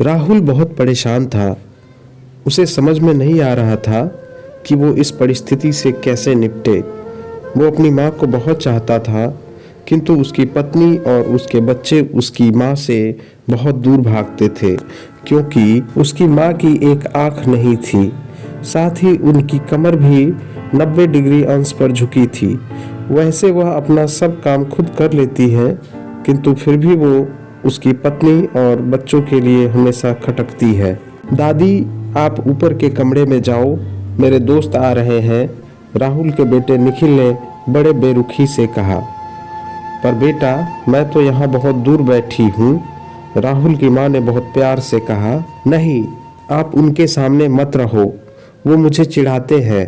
राहुल बहुत परेशान था। उसे समझ में नहीं आ रहा था कि वो इस परिस्थिति से कैसे निपटे। वो अपनी माँ को बहुत चाहता था, किंतु उसकी पत्नी और उसके बच्चे उसकी माँ से बहुत दूर भागते थे, क्योंकि उसकी माँ की एक आँख नहीं थी। साथ ही उनकी कमर भी 90 डिग्री अंश पर झुकी थी। वैसे वह अपना सब काम खुद कर लेती है, किंतु फिर भी वो उसकी पत्नी और बच्चों के लिए हमेशा खटकती है। दादी, आप ऊपर के कमरे में जाओ, मेरे दोस्त आ रहे हैं, राहुल के बेटे निखिल ने बड़े बेरुखी से कहा। पर बेटा, मैं तो यहाँ बहुत दूर बैठी हूँ, राहुल की माँ ने बहुत प्यार से कहा। नहीं, आप उनके सामने मत रहो, वो मुझे चिढ़ाते हैं,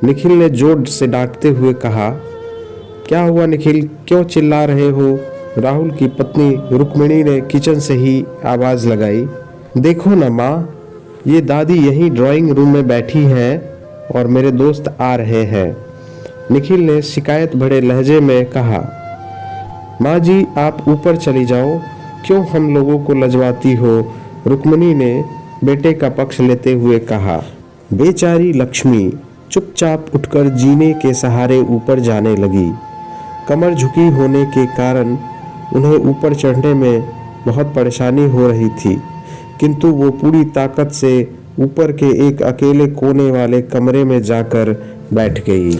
निखिल ने जोर से डांटते हुए कहा। क्या हुआ निखिल, क्यों चिल्ला रहे हो? राहुल की पत्नी रुक्मिणी ने किचन से ही आवाज लगाई। देखो ना माँ, ये दादी यहीं ड्राइंग रूम में बैठी हैं और मेरे दोस्त आ रहे हैं, निखिल ने शिकायत भरे लहजे में कहा। माँ जी, आप ऊपर चली जाओ, क्यों हम लोगों को लजवाती हो? रुक्मिणी ने बेटे का पक्ष लेते हुए कहा। बेचारी लक्ष्मी चुपचाप उठकर जीने के सहारे ऊपर जाने लगी। कमर झुकी होने के कारण उन्हें ऊपर चढ़ने में बहुत परेशानी हो रही थी, किंतु वो पूरी ताकत से ऊपर के एक अकेले कोने वाले कमरे में जाकर बैठ गई।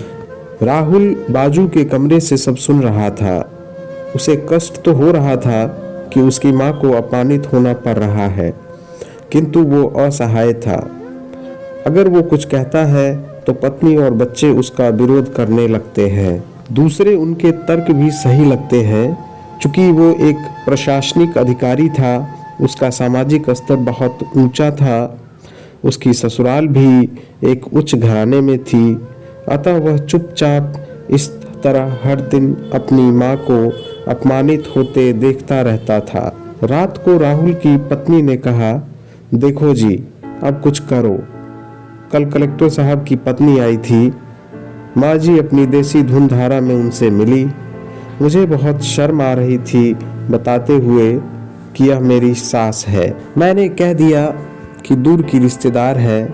राहुल बाजू के कमरे से सब सुन रहा था। उसे कष्ट तो हो रहा था कि उसकी माँ को अपमानित होना पड़ रहा है, किंतु वो असहाय था। अगर वो कुछ कहता है तो पत्नी और बच्चे उसका विरोध करने लगते हैं। दूसरे उनके तर्क भी सही लगते हैं। चूंकि वो एक प्रशासनिक अधिकारी था, उसका सामाजिक स्तर बहुत ऊंचा था, उसकी ससुराल भी एक उच्च घराने में थी, अतः वह चुपचाप इस तरह हर दिन अपनी माँ को अपमानित होते देखता रहता था। रात को राहुल की पत्नी ने कहा, देखो जी, अब कुछ करो। कल कलेक्टर साहब की पत्नी आई थी, माँ जी अपनी देसी धुन धारा में उनसे मिली। मुझे बहुत शर्म आ रही थी बताते हुए कि यह मेरी सास है। मैंने कह दिया कि दूर की रिश्तेदार है,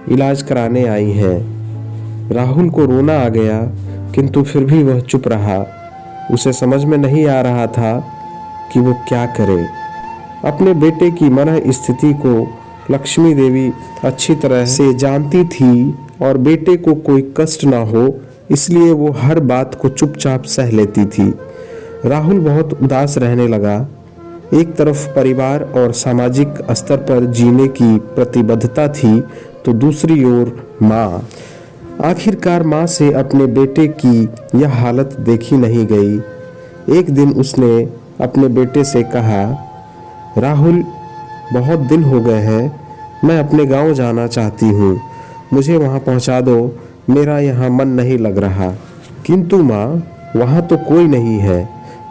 इलाज कराने आई हैं। राहुल को रोना आ गया, किंतु फिर भी वह चुप रहा। उसे समझ में नहीं आ रहा था कि वो क्या करे। अपने बेटे की मनः स्थिति को लक्ष्मी देवी अच्छी तरह से जानती थी और बेटे को कोई कष्ट ना हो, इसलिए वो हर बात को चुपचाप सह लेती थी। राहुल बहुत उदास रहने लगा। एक तरफ परिवार और सामाजिक स्तर पर जीने की प्रतिबद्धता थी, तो दूसरी ओर माँ। आखिरकार माँ से अपने बेटे की यह हालत देखी नहीं गई। एक दिन उसने अपने बेटे से कहा, राहुल, बहुत दिन हो गए हैं, मैं अपने गांव जाना चाहती हूँ, मुझे वहाँ पहुँचा दो, मेरा यहाँ मन नहीं लग रहा। किंतु माँ, वहाँ तो कोई नहीं है,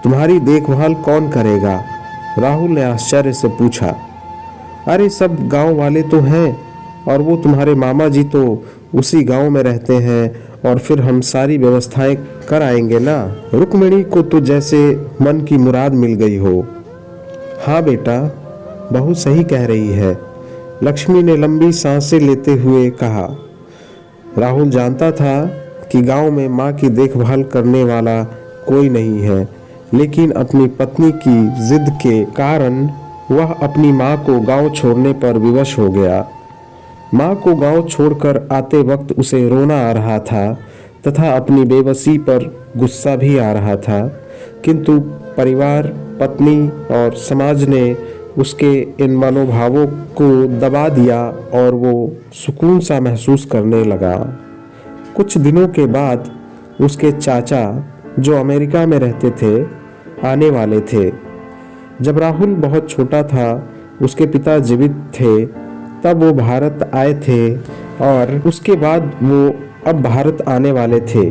तुम्हारी देखभाल कौन करेगा? राहुल ने आश्चर्य से पूछा। अरे सब गांव वाले तो हैं, और वो तुम्हारे मामा जी तो उसी गांव में रहते हैं, और फिर हम सारी व्यवस्थाएं कर आएंगे ना। रुक्मिणी को तो जैसे मन की मुराद मिल गई हो। हाँ बेटा, बहू सही कह रही है, लक्ष्मी ने लंबी सांसें लेते हुए कहा। राहुल जानता था कि गांव में माँ की देखभाल करने वाला कोई नहीं है, लेकिन अपनी पत्नी की जिद के कारण वह अपनी माँ को गांव छोड़ने पर विवश हो गया। माँ को गांव छोड़कर आते वक्त उसे रोना आ रहा था तथा अपनी बेबसी पर गुस्सा भी आ रहा था, किंतु परिवार, पत्नी और समाज ने उसके इन मनोभावों को दबा दिया और वो सुकून सा महसूस करने लगा। कुछ दिनों के बाद उसके चाचा, जो अमेरिका में रहते थे, आने वाले थे। जब राहुल बहुत छोटा था, उसके पिता जीवित थे, तब वो भारत आए थे और उसके बाद वो अब भारत आने वाले थे।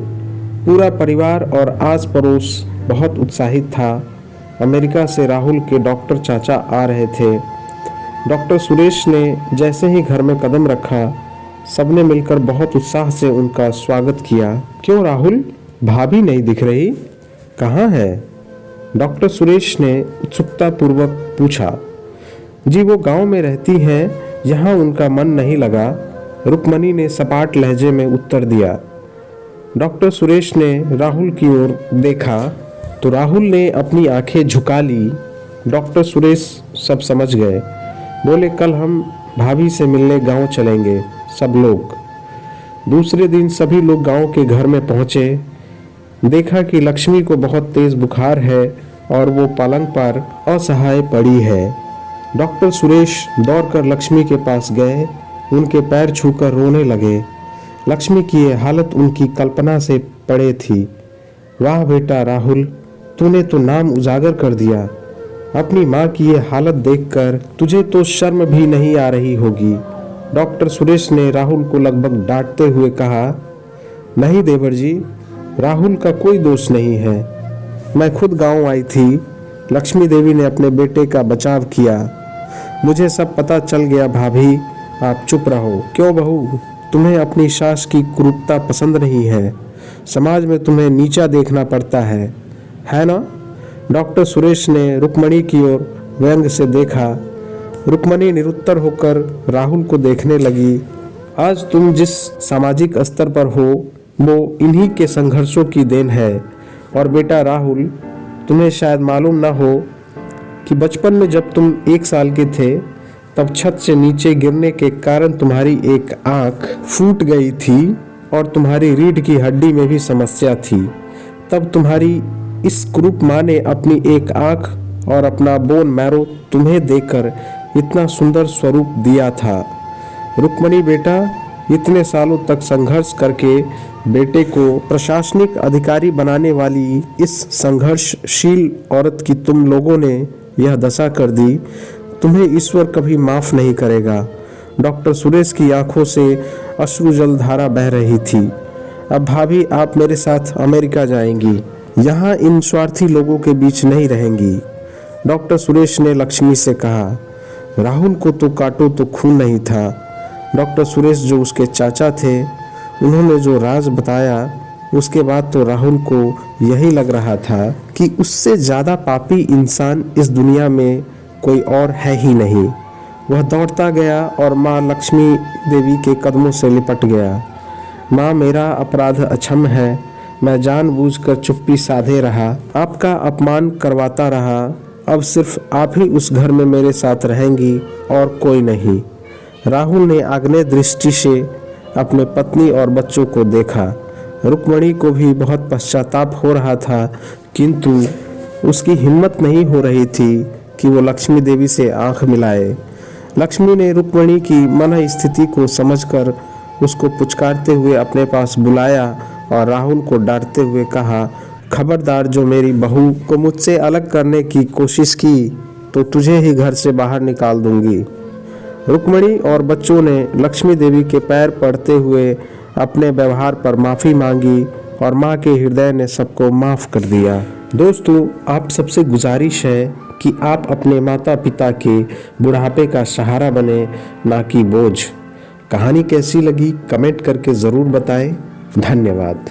पूरा परिवार और आस पड़ोस बहुत उत्साहित था। अमेरिका से राहुल के डॉक्टर चाचा आ रहे थे। डॉक्टर सुरेश ने जैसे ही घर में कदम रखा, सबने मिलकर बहुत उत्साह से उनका स्वागत किया। क्यों राहुल, भाभी नहीं दिख रही, कहाँ है? डॉक्टर सुरेश ने उत्सुकता पूर्वक पूछा। जी वो गांव में रहती हैं, यहाँ उनका मन नहीं लगा, रुक्मणी ने सपाट लहजे में उत्तर दिया। डॉक्टर सुरेश ने राहुल की ओर देखा तो राहुल ने अपनी आंखें झुका ली। डॉक्टर सुरेश सब समझ गए। बोले, कल हम भाभी से मिलने गांव चलेंगे सब लोग। दूसरे दिन सभी लोग गांव के घर में पहुंचे। देखा कि लक्ष्मी को बहुत तेज बुखार है और वो पलंग पर असहाय पड़ी है। डॉक्टर सुरेश दौड़कर लक्ष्मी के पास गए, उनके पैर छूकर रोने लगे। लक्ष्मी की ये हालत उनकी कल्पना से परे थी। वाह बेटा राहुल, तूने तो नाम उजागर कर दिया। अपनी माँ की ये हालत देखकर तुझे तो शर्म भी नहीं आ रही होगी। डॉक्टर सुरेश ने राहुल को लगभग डांटते हुए कहा, नहीं देवर जी, राहुल का कोई दोष नहीं है। मैं खुद गांव आई थी। लक्ष्मी देवी ने अपने बेटे का बचाव किया। मुझे सब पता चल गया। भाभी आप चुप रहो। क्यों बहू, तुम्हें अपनी सास की क्रूरता पसंद नहीं है? समाज में तुम्हें नीचा देखना पड़ता है ना? डॉक्टर सुरेश ने रुक्मणी की ओर व्यंग से देखा। रुक्मणी निरुत्तर होकर राहुल को देखने लगी। आज तुम जिस सामाजिक स्तर पर हो वो इन्हीं के संघर्षों की देन है। और बेटा राहुल, तुम्हें शायद मालूम ना हो कि बचपन में जब तुम 1 साल के थे तब छत से नीचे गिरने के कारण तुम्हारी एक आंख फूट गई थी और तुम्हारी रीढ़ की हड्डी में भी समस्या थी। तब तुम्हारी इस क्रूप माँ ने अपनी एक आंख और अपना बोन मैरो तुम्हें देकर इतना सुंदर स्वरूप दिया था। रुक्मणी बेटा, इतने सालों तक संघर्ष करके बेटे को प्रशासनिक अधिकारी बनाने वाली इस संघर्षशील औरत की तुम लोगों ने यह दशा कर दी। तुम्हें ईश्वर कभी माफ नहीं करेगा। डॉक्टर सुरेश की आंखों से अश्रु जल धारा बह रही थी। अब भाभी आप मेरे साथ अमेरिका जाएंगी, यहाँ इन स्वार्थी लोगों के बीच नहीं रहेंगी। डॉक्टर सुरेश ने लक्ष्मी से कहा, राहुल को तो काटो तो खून नहीं था। डॉक्टर सुरेश जो उसके चाचा थे, उन्होंने जो राज बताया उसके बाद तो राहुल को यही लग रहा था कि उससे ज़्यादा पापी इंसान इस दुनिया में कोई और है ही नहीं। वह दौड़ता गया और माँ लक्ष्मी देवी के कदमों से लिपट गया। माँ, मेरा अपराध अक्षम है। मैं जानबूझकर चुप्पी साधे रहा, आपका अपमान करवाता रहा। अब सिर्फ आप ही उस घर में मेरे साथ रहेंगी और कोई नहीं। राहुल ने आग्नेय दृष्टि से अपने पत्नी और बच्चों को देखा। रुक्मणी को भी बहुत पश्चाताप हो रहा था, किंतु उसकी हिम्मत नहीं हो रही थी कि वो लक्ष्मी देवी से आंख मिलाए। लक्ष्मी ने रुक्मणी की मन स्थिति को समझकर उसको पुचकारते हुए अपने पास बुलाया और राहुल को डांटते हुए कहा, खबरदार, जो मेरी बहू को मुझसे अलग करने की कोशिश की तो तुझे ही घर से बाहर निकाल दूंगी। रुक्मणी और बच्चों ने लक्ष्मी देवी के पैर पड़ते हुए अपने व्यवहार पर माफ़ी मांगी और माँ के हृदय ने सबको माफ़ कर दिया। दोस्तों, आप सबसे गुजारिश है कि आप अपने माता पिता के बुढ़ापे का सहारा बने, ना कि बोझ। कहानी कैसी लगी कमेंट करके ज़रूर बताएं। धन्यवाद।